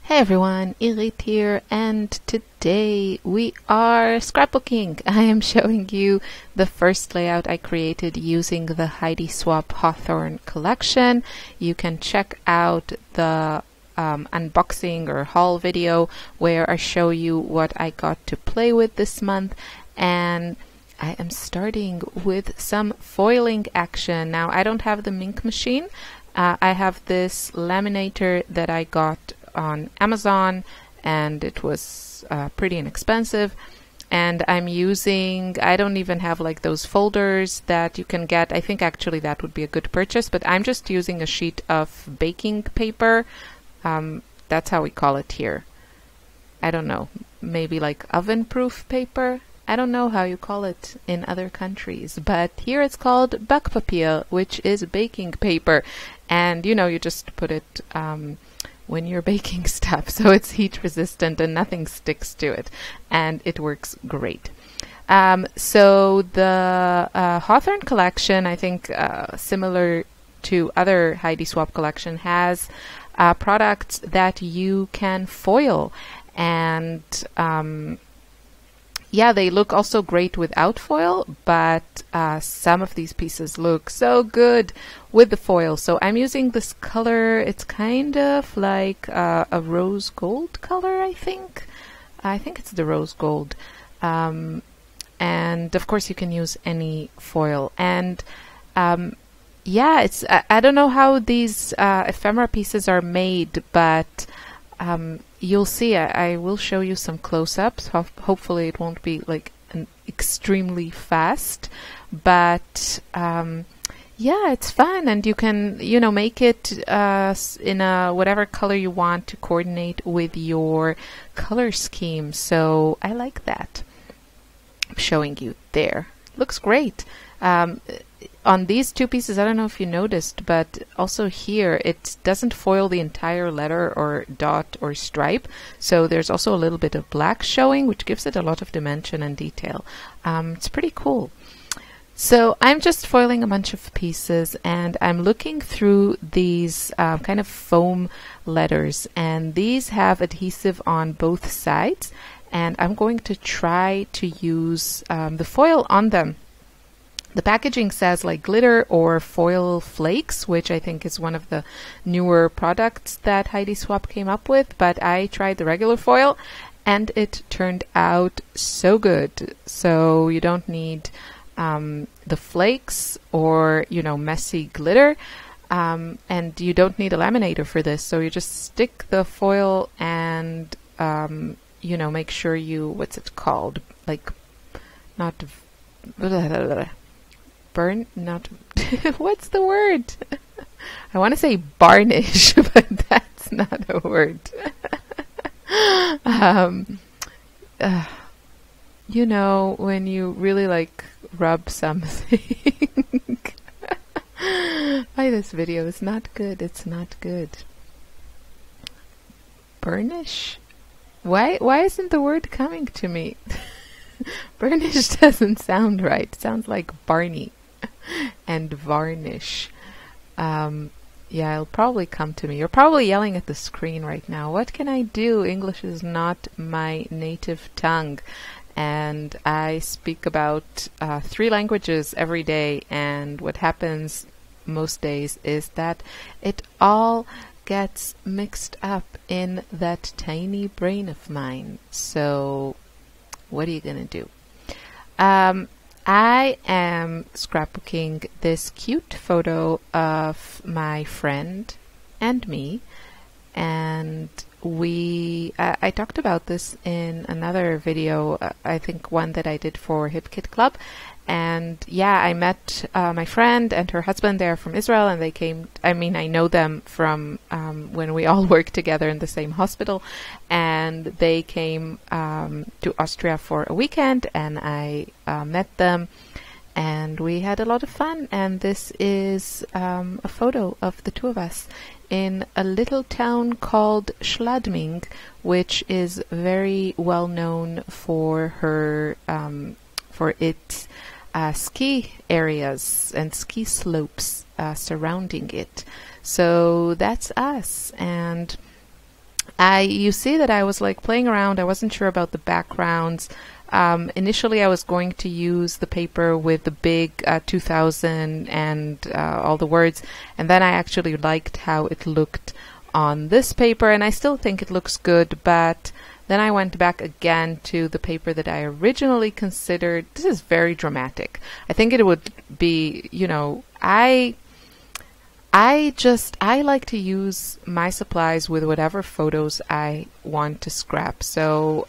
Hey everyone, Irit here, and today we are scrapbooking. I am showing you the first layout I created using the Heidi Swapp Hawthorne collection. You can check out the unboxing or haul video where I show you what I got to play with this month, and I am starting with some foiling action. Now, I don't have the Mink machine. I have this laminator that I got on Amazon, and it was pretty inexpensive, and I'm using, I don't even have like those folders that you can get. I think actually that would be a good purchase, but I'm just using a sheet of baking paper. That's how we call it here. I don't know, maybe like oven-proof paper. I don't know how you call it in other countries, but here it's called bakpapier, which is baking paper, and you know, you just put it when you're baking stuff, so it's heat resistant and nothing sticks to it, and it works great. So the Hawthorne collection, I think similar to other Heidi Swapp collection, has products that you can foil, and yeah, they look also great without foil, but some of these pieces look so good with the foil. So I'm using this color. It's kind of like a rose gold color, I think. I think it's the rose gold. And of course you can use any foil. And yeah, it's I don't know how these ephemera pieces are made, but you'll see. I will show you some close-ups. Hopefully it won't be like extremely fast, but yeah, it's fun, and you can, you know, make it in a whatever color you want to coordinate with your color scheme. So I like that. I'm showing you there. Looks great. On these two pieces, I don't know if you noticed, but also here it doesn't foil the entire letter or dot or stripe, so there's also a little bit of black showing, which gives it a lot of dimension and detail. It's pretty cool. So I'm just foiling a bunch of pieces, and I'm looking through these kind of foam letters, and these have adhesive on both sides, and I'm going to try to use the foil on them. The packaging says like glitter or foil flakes, which I think is one of the newer products that Heidi Swapp came up with, but I tried the regular foil and it turned out so good. So you don't need the flakes or, you know, messy glitter, and you don't need a laminator for this. So you just stick the foil and, you know, make sure you, what's it called? Like, not... burn, not what's the word? I want to say varnish, but that's not a word. You know, when you really like rub something. Why this video is not good. It's not good. Burnish? Why isn't the word coming to me? Burnish doesn't sound right. It sounds like Barney. And varnish. Yeah, it'll probably come to me. You're probably yelling at the screen right now. What can I do? English is not my native tongue, and I speak about 3 languages every day, and what happens most days is that it all gets mixed up in that tiny brain of mine. So what are you gonna do? I am scrapbooking this cute photo of my friend and me, and I talked about this in another video, I think one that I did for Hip Kit Club, and yeah, I met my friend and her husband. They're from Israel, and they came, I mean, I know them from when we all worked together in the same hospital, and they came to Austria for a weekend, and I met them, and we had a lot of fun. And this is a photo of the two of us in a little town called Schladming, which is very well known for her for its ski areas and ski slopes surrounding it. So that's us. And You see that I was like playing around. I wasn't sure about the backgrounds. Initially, I was going to use the paper with the big 2000 and all the words, and then I actually liked how it looked on this paper, and I still think it looks good, but then I went back again to the paper that I originally considered. This is very dramatic. I think it would be, you know, I like to use my supplies with whatever photos I want to scrap. So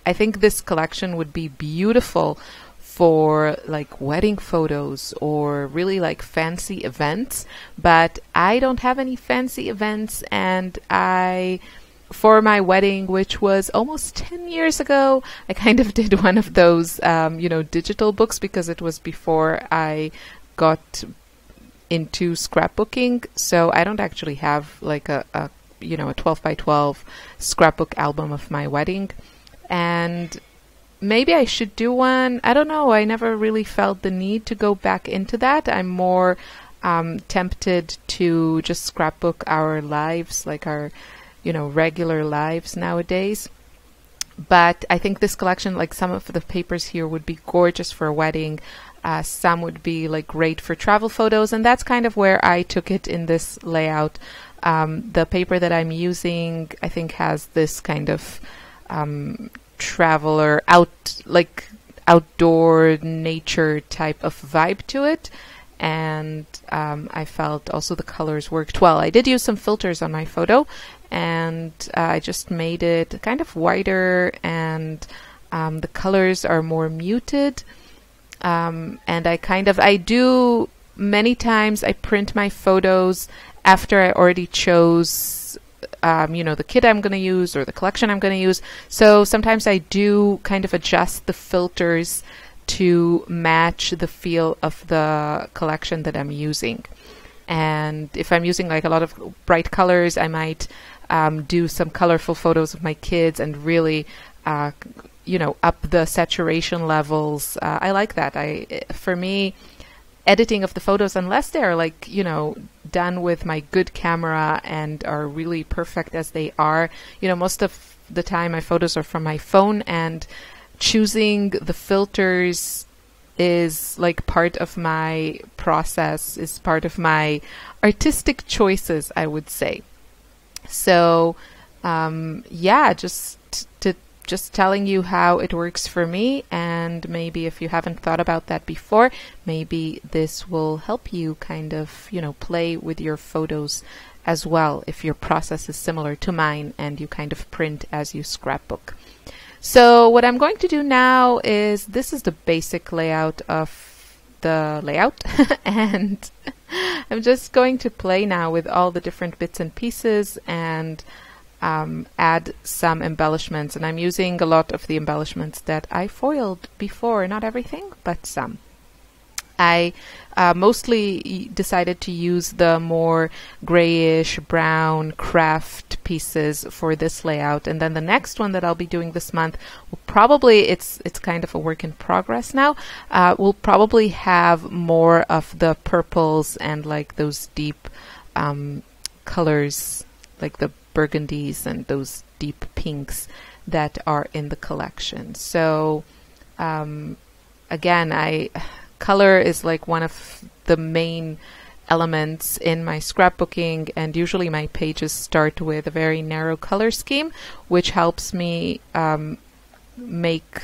I think this collection would be beautiful for like wedding photos or really like fancy events, but I don't have any fancy events, and for my wedding, which was almost 10 years ago, I kind of did one of those, you know, digital books, because it was before I got into scrapbooking. So I don't actually have like a you know, a 12 by 12 scrapbook album of my wedding. And maybe I should do one. I don't know. I never really felt the need to go back into that. I'm more tempted to just scrapbook our lives, like our, you know, regular lives nowadays. But I think this collection, like some of the papers here, would be gorgeous for a wedding. Some would be like great for travel photos, and that's kind of where I took it in this layout. The paper that I'm using, I think, has this kind of traveler outdoor nature type of vibe to it, and I felt also the colors worked well. I did use some filters on my photo, and I just made it kind of whiter, and the colors are more muted, and I do many times I print my photos after I already chose you know, the kit I'm going to use or the collection I'm going to use. So sometimes I do kind of adjust the filters to match the feel of the collection that I'm using. And if I'm using like a lot of bright colors, I might do some colorful photos of my kids and really you know, up the saturation levels. I like that. For me, editing of the photos, unless they're like, you know, done with my good camera and are really perfect as they are, you know, most of the time my photos are from my phone, and choosing the filters is like part of my process, is part of my artistic choices, I would say. So yeah, just telling you how it works for me, and maybe if you haven't thought about that before, maybe this will help you kind of, you know, play with your photos as well, if your process is similar to mine and you kind of print as you scrapbook. So what I'm going to do now is, this is the basic layout of the layout and I'm just going to play now with all the different bits and pieces and add some embellishments, and I'm using a lot of the embellishments that I foiled before, not everything, but some. I mostly decided to use the more grayish brown craft pieces for this layout, and then the next one that I'll be doing this month will probably, it's kind of a work in progress now, will probably have more of the purples and like those deep colors, like the burgundies and those deep pinks that are in the collection. So again, color is like one of the main elements in my scrapbooking, and usually my pages start with a very narrow color scheme, which helps me make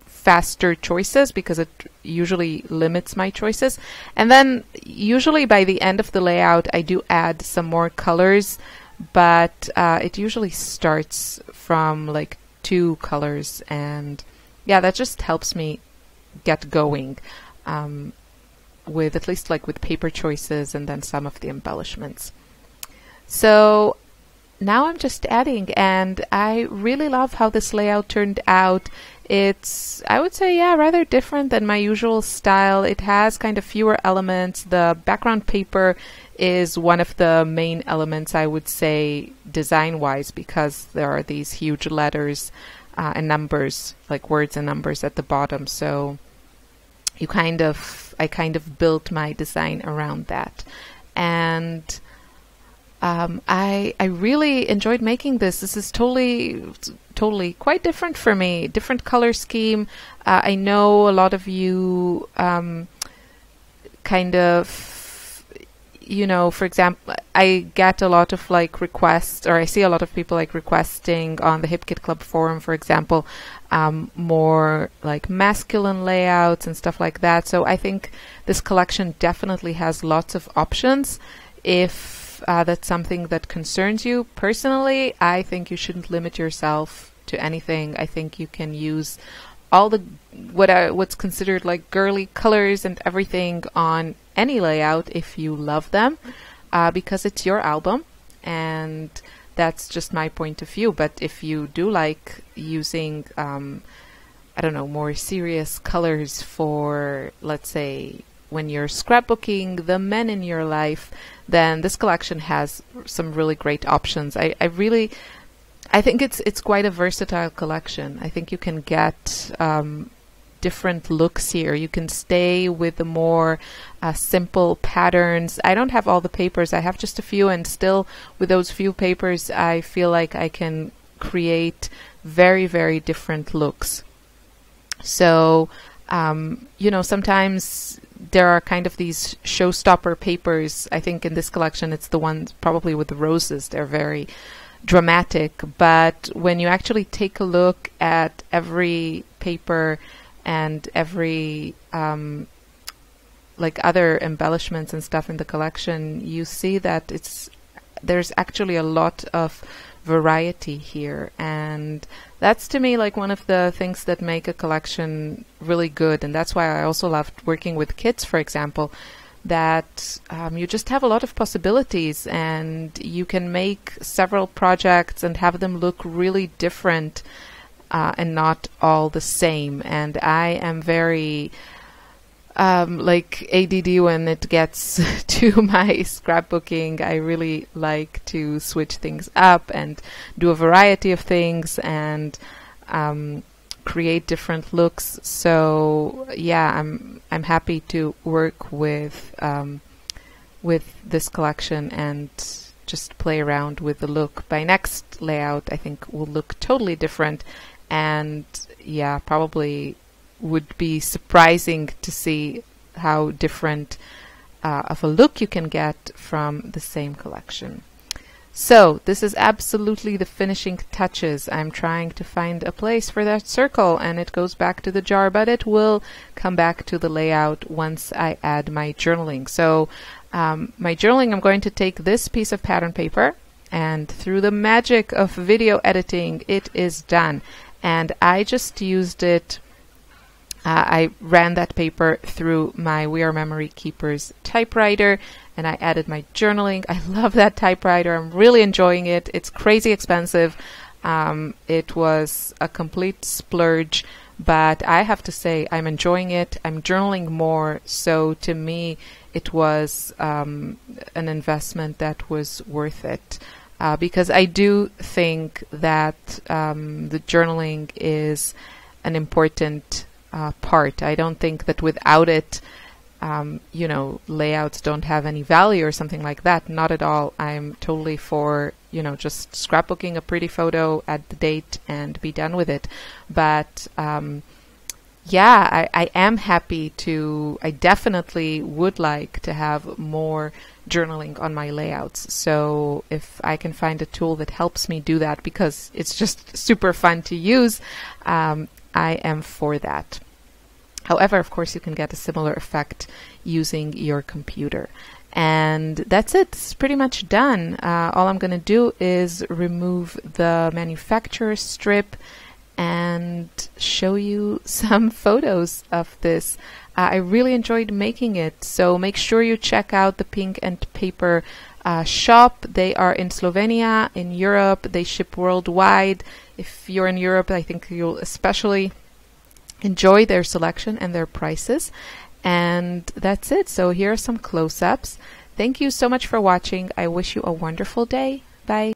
faster choices, because it usually limits my choices. And then usually by the end of the layout I do add some more colors, but it usually starts from like 2 colors, and yeah, that just helps me get going with at least like with paper choices and then some of the embellishments. So now I'm just adding, and I really love how this layout turned out. It's, I would say, yeah, rather different than my usual style. It has kind of fewer elements. The background paper is one of the main elements, I would say, design-wise, because there are these huge letters and numbers, like words and numbers at the bottom. So I kind of built my design around that. And I really enjoyed making this. This is totally quite different for me. Different color scheme. I know a lot of you kind of, you know, for example, I get a lot of like requests, or I see a lot of people like requesting on the Hip Kit Club forum, for example, more like masculine layouts and stuff like that. So I think this collection definitely has lots of options. If that's something that concerns you personally, I think you shouldn't limit yourself to anything. I think you can use all the what's considered like girly colors and everything on any layout if you love them, because it's your album, and that's just my point of view. But if you do like using I don't know, more serious colors for, let's say, when you're scrapbooking the men in your life, then this collection has some really great options. I think it's quite a versatile collection. I think you can get different looks here. You can stay with the more simple patterns. I don't have all the papers. I have just a few, and still with those few papers, I feel like I can create very, very different looks. So, you know, sometimes there are kind of these showstopper papers. I think in this collection, it's the ones probably with the roses. They're very dramatic, but when you actually take a look at every paper and every like other embellishments and stuff in the collection, you see that there's actually a lot of variety here, and that's to me like one of the things that make a collection really good. And that's why I also loved working with kids, for example, that you just have a lot of possibilities, and you can make several projects and have them look really different and not all the same. And I am very like ADD when it gets to my scrapbooking. I really like to switch things up and do a variety of things and create different looks. So yeah, I'm happy to work with this collection and just play around with the look. My next layout, I think, will look totally different, and yeah, probably would be surprising to see how different of a look you can get from the same collection. So this is absolutely the finishing touches. I'm trying to find a place for that circle, and it goes back to the jar, but it will come back to the layout once I add my journaling. So my journaling, I'm going to take this piece of pattern paper, and through the magic of video editing, it is done. And I just used it. I ran that paper through my We Are Memory Keepers typewriter, and I added my journaling. I love that typewriter. I'm really enjoying it. It's crazy expensive. It was a complete splurge, but I have to say I'm enjoying it. I'm journaling more, so to me it was an investment that was worth it, because I do think that the journaling is an important part. I don't think that without it, you know, layouts don't have any value or something like that. Not at all. I'm totally for, you know, just scrapbooking a pretty photo, add the date, and be done with it. But yeah, I am happy to, I definitely would like to have more journaling on my layouts. So if I can find a tool that helps me do that, because it's just super fun to use, I am for that. However, of course, you can get a similar effect using your computer. And that's it. It's pretty much done. All I'm going to do is remove the manufacturer strip and show you some photos of this. I really enjoyed making it. So make sure you check out the Pink and Paper shop. They are in Slovenia, in Europe. They ship worldwide. If you're in Europe, I think you'll especially enjoy their selection and their prices. And that's it. So here are some close-ups. Thank you so much for watching. I wish you a wonderful day. Bye.